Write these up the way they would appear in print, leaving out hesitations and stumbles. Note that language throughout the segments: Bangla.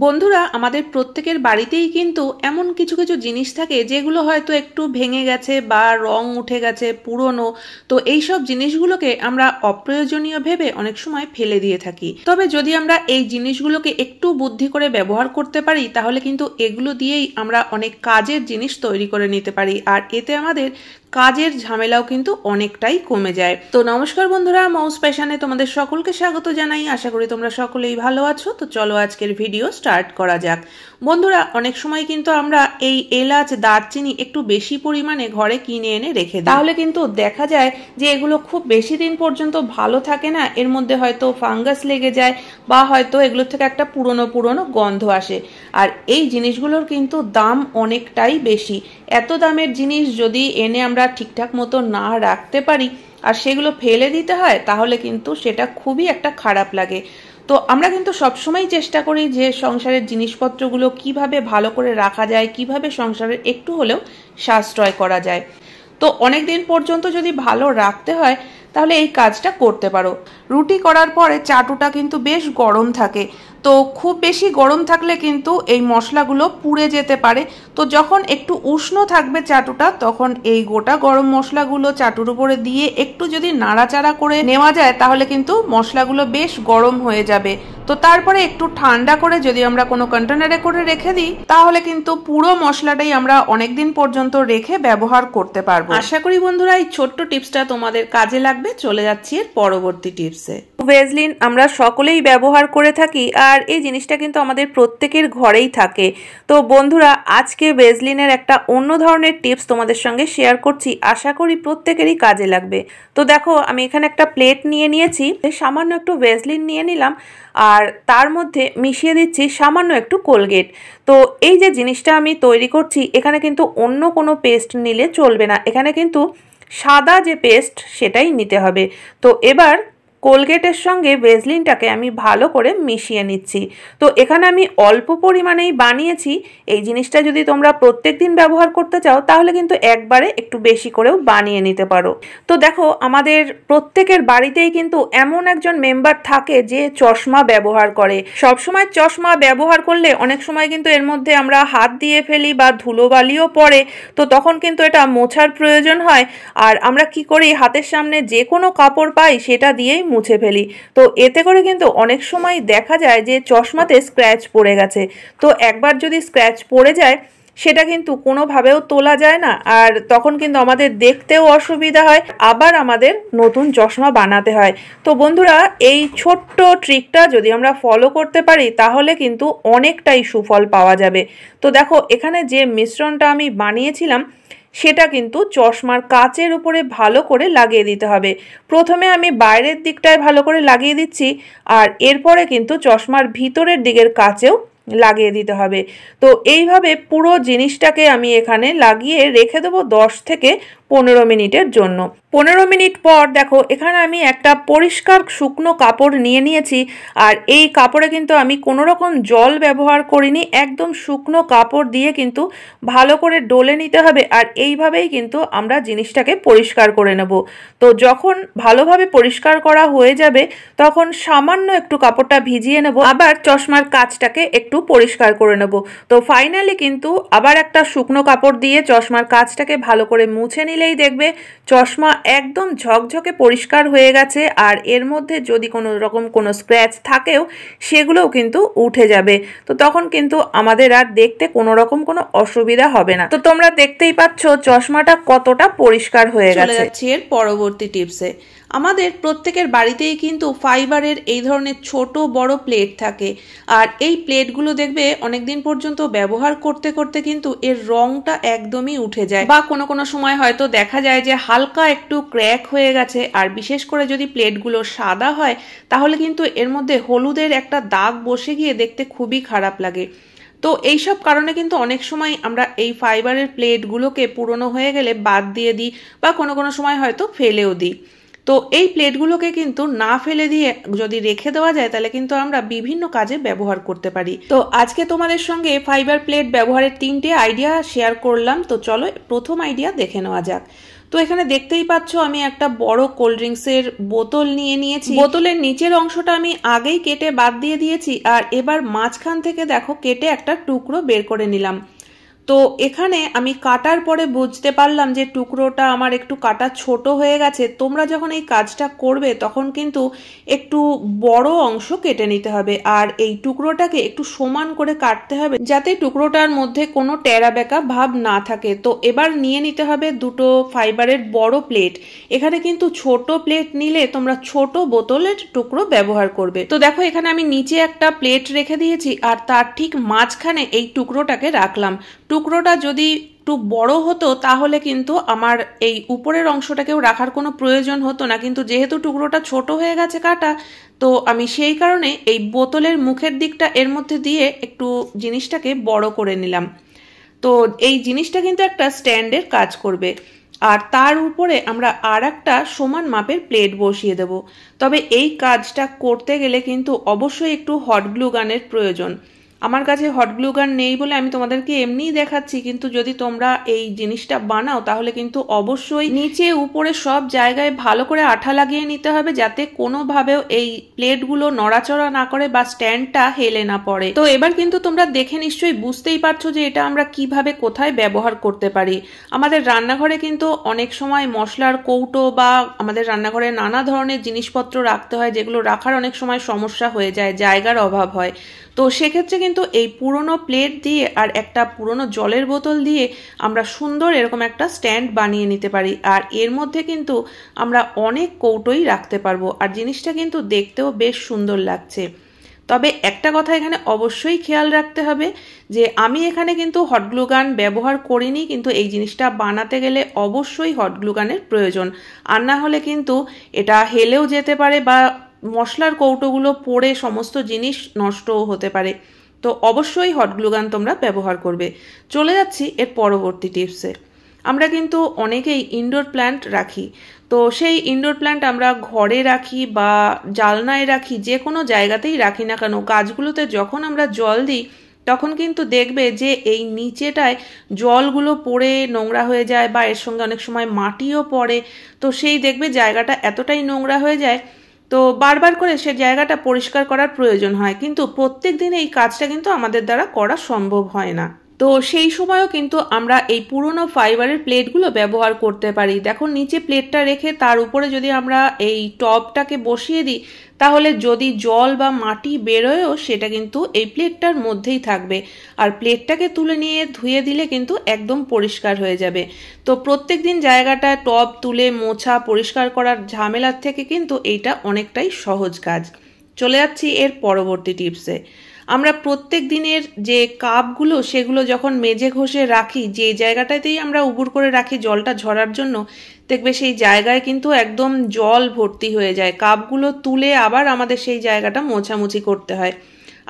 বন্ধুরা আমাদের প্রত্যেকের বাড়িতেই কিন্তু এমন কিছু কিছু জিনিস থাকে যেগুলো হয়তো একটু ভেঙে গেছে বা রং উঠে গেছে, পুরনো। তো এই সব জিনিসগুলোকে আমরা অপ্রয়োজনীয় ভেবে অনেক সময় ফেলে দিয়ে থাকি। তবে যদি আমরা এই জিনিসগুলোকে একটু বুদ্ধি করে ব্যবহার করতে পারি তাহলে কিন্তু এগুলো দিয়েই আমরা অনেক কাজের জিনিস তৈরি করে নিতে পারি, আর এতে আমাদের কাজের ঝামেলাও কিন্তু অনেকটাই কমে যায়। তো নমস্কার বন্ধুরা, মাউস প্যাশনে তোমাদের সকলকে স্বাগত জানাই। আশা করি তোমরা সকলেই ভালো আছো। তো চলো আজকের ভিডিও স্টার্ট করা যাক। বন্ধুরা অনেক সময় কিন্তু আমরা এই এলাচ, দারচিনি একটু বেশি পরিমাণে ঘরে কিনে এনে রেখে দিই, তাহলে কিন্তু দেখা যায় যে এগুলো খুব বেশি দিন পর্যন্ত ভালো থাকে না। এর মধ্যে হয়তো ফাঙ্গাস লেগে যায় বা হয়তো এগুলোর থেকে একটা পুরনো পুরনো গন্ধ আসে। আর এই জিনিসগুলোর কিন্তু দাম অনেকটাই বেশি। এত দামের জিনিস যদি এনে আমরা ঠিকঠাক মতো না রাখতে পারি আর সেগুলো ফেলে দিতে হয় তাহলে কিন্তু সেটা খুবই একটা খারাপ লাগে। তো আমরা কিন্তু সবসময় চেষ্টা করি যে সংসারের জিনিসপত্রগুলো কিভাবে ভালো করে রাখা যায়, কিভাবে সংসারের একটু হলেও সাশ্রয় করা যায়। তো অনেক দিন পর্যন্ত যদি ভালো রাখতে হয় তাহলে এই কাজটা করতে পারো। রুটি করার পরে চাটুটা কিন্তু বেশ গরম থাকে, তো খুব বেশি গরম থাকলে কিন্তু এই মশলাগুলো পুড়ে যেতে পারে। তো যখন একটু উষ্ণ থাকবে চাটুটা তখন এই গোটা গরম মশলাগুলো চাটুর উপরে দিয়ে একটু যদি নাড়াচাড়া করে নেওয়া যায় তাহলে কিন্তু মশলাগুলো বেশ গরম হয়ে যাবে। তো তারপরে একটু ঠান্ডা করে যদি আমরা কোনো কন্টেনারে করে রেখে দিই তাহলে কিন্তু পুরো মশলাটাই আমরা অনেকদিন পর্যন্ত রেখে ব্যবহার করতে পারবো। আশা করি বন্ধুরা এই ছোট্ট টিপসটা তোমাদের কাজে লাগবে। চলে যাচ্ছি এর পরবর্তী টিপসে। ভেজলিন আমরা সকলেই ব্যবহার করে থাকি আর এই জিনিসটা কিন্তু আমাদের প্রত্যেকের ঘরেই থাকে। তো বন্ধুরা আজকে ভেজলিনের একটা অন্য ধরনের টিপস তোমাদের সঙ্গে শেয়ার করছি, আশা করি প্রত্যেকেরই কাজে লাগবে। তো দেখো আমি এখানে একটা প্লেট নিয়ে নিয়েছি, সামান্য একটু ভেজলিন নিয়ে নিলাম আর তার মধ্যে মিশিয়ে দিচ্ছি সামান্য একটু কোলগেট। তো এই যে জিনিসটা আমি তৈরি করছি এখানে কিন্তু অন্য কোনো পেস্ট নিলে চলবে না, এখানে কিন্তু সাদা যে পেস্ট সেটাই নিতে হবে। তো এবার কোলগেটের সঙ্গে ভেজলিনটাকে আমি ভালো করে মিশিয়ে নিচ্ছি। তো এখানে আমি অল্প পরিমাণেই বানিয়েছি। এই জিনিসটা যদি তোমরা প্রত্যেক দিন ব্যবহার করতে চাও তাহলে কিন্তু একবারে একটু বেশি করেও বানিয়ে নিতে পারো। তো দেখো আমাদের প্রত্যেকের বাড়িতেই কিন্তু এমন একজন মেম্বার থাকে যে চশমা ব্যবহার করে। সবসময় চশমা ব্যবহার করলে অনেক সময় কিন্তু এর মধ্যে আমরা হাত দিয়ে ফেলি বা ধুলোবালিও পড়ে, তো তখন কিন্তু এটা মোছার প্রয়োজন হয়। আর আমরা কি করি, হাতের সামনে যে কোনো কাপড় পাই সেটা দিয়েই মুছে ফেলি। তো এতে করে কিন্তু অনেক সময় দেখা যায় যে চশমাতে স্ক্র্যাচ পড়ে গেছে। তো একবার যদি স্ক্র্যাচ পড়ে যায় সেটা কিন্তু কোনোভাবেও তোলা যায় না, আর তখন কিন্তু আমাদের দেখতেও অসুবিধা হয়, আবার আমাদের নতুন চশমা বানাতে হয়। তো বন্ধুরা এই ছোট্ট ট্রিকটা যদি আমরা ফলো করতে পারি তাহলে কিন্তু অনেকটাই সুফল পাওয়া যাবে। তো দেখো এখানে যে মিশ্রণটা আমি বানিয়েছিলাম সেটা কিন্তু চশমার কাচের উপরে ভালো করে লাগিয়ে দিতে হবে। প্রথমে আমি বাইরের দিকটায় ভালো করে লাগিয়ে দিচ্ছি আর এরপরে কিন্তু চশমার ভিতরের দিকের কাচেও লাগিয়ে দিতে হবে। তো এইভাবে পুরো জিনিসটাকে আমি এখানে লাগিয়ে রেখে দেবো 10 থেকে 15 মিনিটের জন্য। 15 মিনিট পর দেখো এখানে আমি একটা পরিষ্কার শুকনো কাপড় নিয়ে নিয়েছি আর এই কাপড়ে কিন্তু আমি কোনো রকম জল ব্যবহার করিনি, একদম শুকনো কাপড় দিয়ে কিন্তু ভালো করে ডলে নিতে হবে। আর এইভাবেই কিন্তু আমরা জিনিসটাকে পরিষ্কার করে নেব। তো যখন ভালোভাবে পরিষ্কার করা হয়ে যাবে তখন সামান্য একটু কাপড়টা ভিজিয়ে নেব, আবার চশমার কাচটাকে একটু পরিষ্কার করে নেব। তো ফাইনালি কিন্তু আবার একটা শুকনো কাপড় দিয়ে চশমার কাচটাকে ভালো করে মুছে নিলেই দেখবে চশমা একদম ঝকঝকে পরিষ্কার হয়ে গেছে। আর এর মধ্যে যদি কোনো রকম কোনো স্ক্র্যাচ থাকেও সেগুলোও কিন্তু উঠে যাবে। তো তখন কিন্তু আমাদের আর দেখতে কোনো রকম কোনো অসুবিধা হবে না। তো তোমরা দেখতেই পাচ্ছ চশমাটা কতটা পরিষ্কার হয়ে গেছে। চলে যাচ্ছি এর পরবর্তী টিপসে। আমাদের প্রত্যেকের বাড়িতেই কিন্তু ফাইবারের এই ধরনের ছোট বড় প্লেট থাকে, আর এই প্লেটগুলো দেখবে অনেকদিন পর্যন্ত ব্যবহার করতে করতে কিন্তু এর রংটা একদমই উঠে যায়, বা কোনো কোনো সময় হয়তো দেখা যায় যে হালকা একটু ক্র্যাক হয়ে গেছে। আর বিশেষ করে যদি প্লেটগুলো সাদা হয় তাহলে কিন্তু এর মধ্যে হলুদের একটা দাগ বসে গিয়ে দেখতে খুবই খারাপ লাগে। তো এইসব কারণে কিন্তু অনেক সময় আমরা এই ফাইবারের প্লেটগুলোকে পুরনো হয়ে গেলে বাদ দিয়ে দিই বা কোনো কোনো সময় হয়তো ফেলেও দিই। তো এই প্লেটগুলোকে কিন্তু না ফেলে দিয়ে যদি রেখে দেওয়া যায় তাহলে কিন্তু আমরা বিভিন্ন কাজে ব্যবহার করতে পারি। তো আজকে তোমাদের সঙ্গে ফাইবার প্লেট ব্যবহারের 3টে আইডিয়া শেয়ার করলাম। তো চলো প্রথম আইডিয়া দেখে নেওয়া যাক। তো এখানে দেখতেই পাচ্ছ আমি একটা বড় কোল্ড ড্রিঙ্কসের বোতল নিয়ে নিয়েছি। বোতলের নিচের অংশটা আমি আগেই কেটে বাদ দিয়ে দিয়েছি, আর এবার মাঝখান থেকে দেখো কেটে একটা টুকরো বের করে নিলাম। তো এখানে আমি কাটার পরে বুঝতে পারলাম যে টুকরোটা আমার একটু কাটা ছোট হয়ে গেছে। তোমরা যখন এই কাজটা করবে তখন কিন্তু একটু বড় অংশ কেটে নিতে হবে, আর এই টুকরোটাকে একটু সমান করে কাটতে হবে যাতে টুকরোটার মধ্যে কোনো টেরা বেঁকা ভাব না থাকে। তো এবার নিয়ে নিতে হবে দুটো ফাইবারের বড় প্লেট। এখানে কিন্তু ছোট প্লেট নিলে তোমরা ছোট বোতলের টুকরো ব্যবহার করবে। তো দেখো এখানে আমি নিচে একটা প্লেট রেখে দিয়েছি, আর তার ঠিক মাঝখানে এই টুকরোটাকে রাখলাম। টুকরোটা যদি একটু বড় হতো তাহলে কিন্তু আমার এই উপরের অংশটাকেও রাখার কোনো প্রয়োজন হতো না, কিন্তু যেহেতু টুকরোটা ছোট হয়ে গেছে কাটা, তো আমি সেই কারণে এই বোতলের মুখের দিকটা এর মধ্যে দিয়ে একটু জিনিসটাকে বড় করে নিলাম। তো এই জিনিসটা কিন্তু একটা স্ট্যান্ডের কাজ করবে, আর তার উপরে আমরা আর একটা সমান মাপের প্লেট বসিয়ে দেব। তবে এই কাজটা করতে গেলে কিন্তু অবশ্যই একটু হট গ্লু গানের প্রয়োজন। আমার কাছে হট গ্লু গান নেই বলে আমি তোমাদেরকে এমনিই দেখাচ্ছি, কিন্তু যদি তোমরা এই জিনিসটা বানাও তাহলে কিন্তু অবশ্যই নিচে উপরে সব জায়গায় ভালো করে আঠা লাগিয়ে নিতে হবে যাতে কোনোভাবেও এই প্লেটগুলো নড়াচড়া না করে বা স্ট্যান্ডটা হেলে না পড়ে। তো এবার কিন্তু তোমরা দেখে নিশ্চয়ই বুঝতেই পারছো যে এটা আমরা কিভাবে কোথায় ব্যবহার করতে পারি। আমাদের রান্নাঘরে কিন্তু অনেক সময় মশলার কৌটো বা আমাদের রান্নাঘরে নানা ধরনের জিনিসপত্র রাখতে হয়, যেগুলো রাখার অনেক সময় সমস্যা হয়ে যায়, জায়গার অভাব হয়। তো সেক্ষেত্রে কিন্তু এই পুরনো প্লেট দিয়ে আর একটা পুরনো জলের বোতল দিয়ে আমরা সুন্দর এরকম একটা স্ট্যান্ড বানিয়ে নিতে পারি, আর এর মধ্যে কিন্তু আমরা অনেক কৌটোই রাখতে পারবো, আর জিনিসটা কিন্তু দেখতেও বেশ সুন্দর লাগছে। তবে একটা কথা এখানে অবশ্যই খেয়াল রাখতে হবে যে আমি এখানে কিন্তু হট গ্লু গান ব্যবহার করিনি, কিন্তু এই জিনিসটা বানাতে গেলে অবশ্যই হট গ্লু গানের প্রয়োজন, আর না হলে কিন্তু এটা হেলেও যেতে পারে বা মশলার কৌটোগুলো পড়ে সমস্ত জিনিস নষ্টও হতে পারে। তো অবশ্যই হট গ্লু গান তোমরা ব্যবহার করবে। চলে যাচ্ছি এর পরবর্তী টিপসে। আমরা কিন্তু অনেকেই ইনডোর প্ল্যান্ট রাখি। তো সেই ইনডোর প্ল্যান্ট আমরা ঘরে রাখি বা জালনায় রাখি, যে কোনো জায়গাতেই রাখি না কেন, গাছগুলোতে যখন আমরা জল দিই তখন কিন্তু দেখবে যে এই নিচেটায় জলগুলো পড়ে নোংরা হয়ে যায় বা এর সঙ্গে অনেক সময় মাটিও পড়ে। তো সেই দেখবে জায়গাটা এতটাই নোংরা হয়ে যায়, তো বারবার করে সে জায়গাটা পরিষ্কার করার প্রয়োজন হয়, কিন্তু প্রত্যেক দিন এই কাজটা কিন্তু আমাদের দ্বারা করা সম্ভব হয় না। তো সেই সময়ও কিন্তু আমরা এই পুরনো ফাইবারের প্লেটগুলো ব্যবহার করতে পারি। দেখো নিচে প্লেটটা রেখে তার উপরে যদি আমরা এই টবটাকে বসিয়ে দিই তাহলে যদি জল বা মাটি বেরোয়ও সেটা কিন্তু এই প্লেটটার মধ্যেই থাকবে, আর প্লেটটাকে তুলে নিয়ে ধুয়ে দিলে কিন্তু একদম পরিষ্কার হয়ে যাবে। তো প্রত্যেক দিন জায়গাটা টব তুলে মোছা পরিষ্কার করার ঝামেলার থেকে কিন্তু এইটা অনেকটাই সহজ কাজ। চলে যাচ্ছি এর পরবর্তী টিপসে। আমরা প্রত্যেক দিনের যে কাপগুলো সেগুলো যখন মেজে ঘষে রাখি, যে জায়গাটাতেই আমরা উবুর করে রাখি জলটা ঝরার জন্য, দেখবে সেই জায়গায় কিন্তু একদম জল ভর্তি হয়ে যায়। কাপগুলো তুলে আবার আমাদের সেই জায়গাটা মোছামুছি করতে হয়,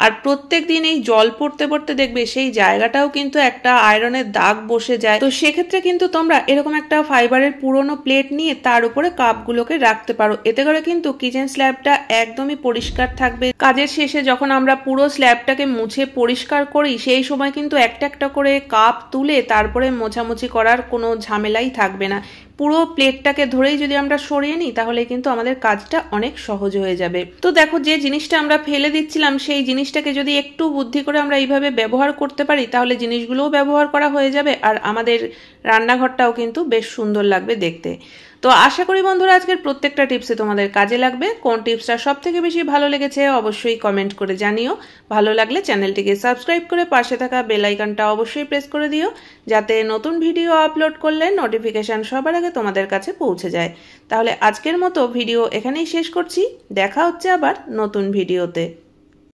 আর প্রত্যেক দিন এই জল পড়তে পড়তে দেখবে সেই জায়গাটাও কিন্তু একটা আয়রনের দাগ বসে যায়। তো সেক্ষেত্রে কিন্তু তোমরা এরকম একটা ফাইবারের পুরনো প্লেট নিয়ে তার উপরে কাপগুলোকে রাখতে পারো। এতে করে কিন্তু কিচেন স্ল্যাবটা একদমই পরিষ্কার থাকবে। কাজের শেষে যখন আমরা পুরো স্ল্যাবটাকে মুছে পরিষ্কার করি সেই সময় কিন্তু একটা একটা করে কাপ তুলে তারপরে মোছামুছি করার কোনো ঝামেলাই থাকবে না। পুরো প্লেটটাকে ধরেই যদি আমরা সরিয়ে নিই তাহলে কিন্তু আমাদের কাজটা অনেক সহজ হয়ে যাবে। তো দেখো যে জিনিসটা আমরা ফেলে দিচ্ছিলাম সেই জিনিসটাকে যদি একটু বুদ্ধি করে আমরা এইভাবে ব্যবহার করতে পারি তাহলে জিনিসগুলোও ব্যবহার করা হয়ে যাবে, আর আমাদের রান্নাঘরটাও কিন্তু বেশ সুন্দর লাগবে দেখতে। তো আশা করি বন্ধুরা আজকের প্রত্যেকটা টিপসে তোমাদের কাজে লাগবে। কোন টিপসটা সব থেকে বেশি ভালো লেগেছে অবশ্যই কমেন্ট করে জানিও। ভালো লাগলে চ্যানেলটিকে সাবস্ক্রাইব করে পাশে থাকা বেল আইকনটা অবশ্যই প্রেস করে দিও, যাতে নতুন ভিডিও আপলোড করলে নোটিফিকেশন সবার আগে তোমাদের কাছে পৌঁছে যায়। তাহলে আজকের মতো ভিডিও এখানেই শেষ করছি, দেখা হচ্ছে আবার নতুন ভিডিওতে।